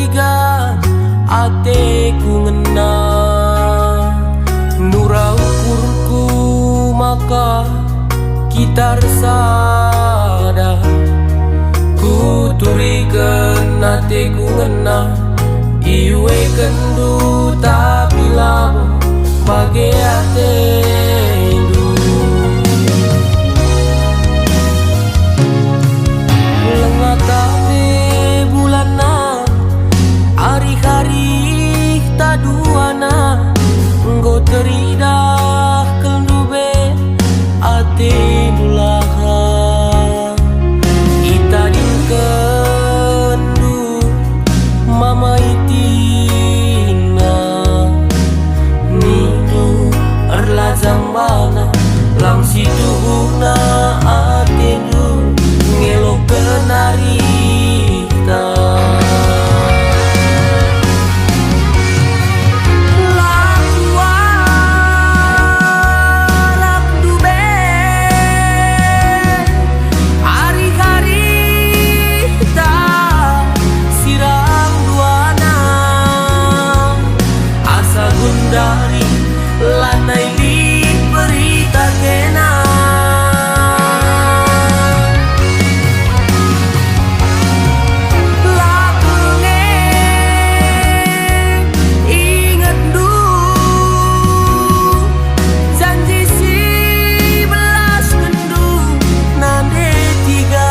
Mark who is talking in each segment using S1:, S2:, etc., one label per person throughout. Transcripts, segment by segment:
S1: tiga ateku ngena nurau ukurku maka kita resada ku turikan ateku ngena iwe kendu tapi labo bagai atendu lengat tapi bulana hari-hari taduana engkau teridah kendube atenulaha ita dingkendu mama itina ninu erlazang bana lang situhuna atendu ngelok kenarita dari lanai li berita kena lakunge ingat du janji si belas kendu nande tiga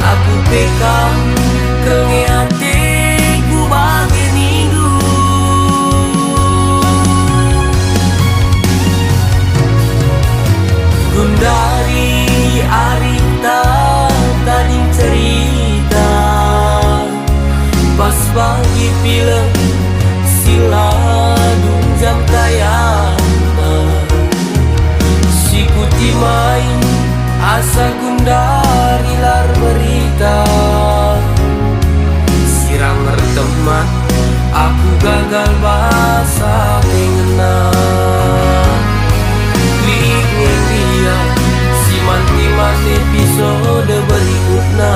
S1: aku pekam kengeate dari arita tadi cerita pas pagi film sila dunjang tayana si kuti main asa gundari lar berita sirang teman aku gagal bahasa pengenang siman-siman episode berikutnya.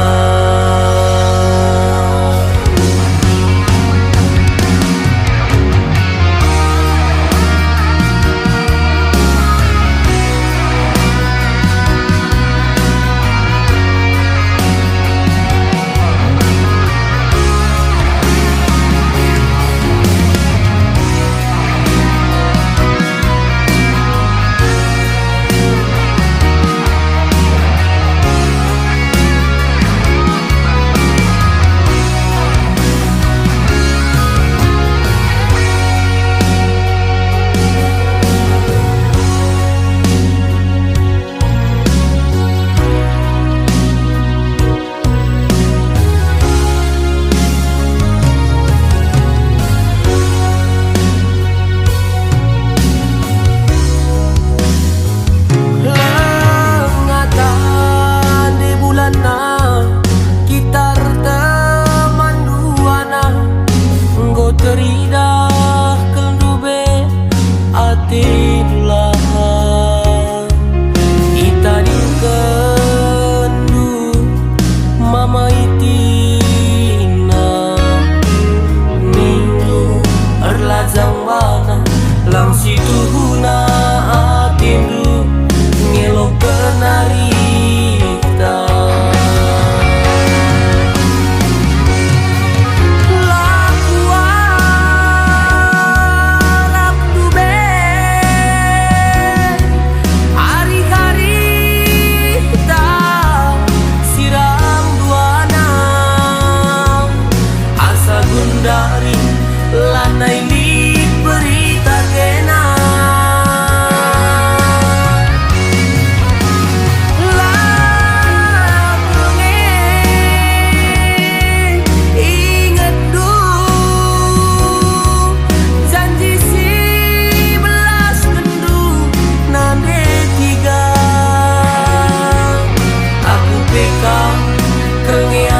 S1: Teridah kendube atenulaha ita dingkendu mama itina ninu erlazang bana lang situhuna atendu ngelok kenarita dari lanai li berita kena lakunge ingat du janji si belas kendu nande tiga aku pekam kengean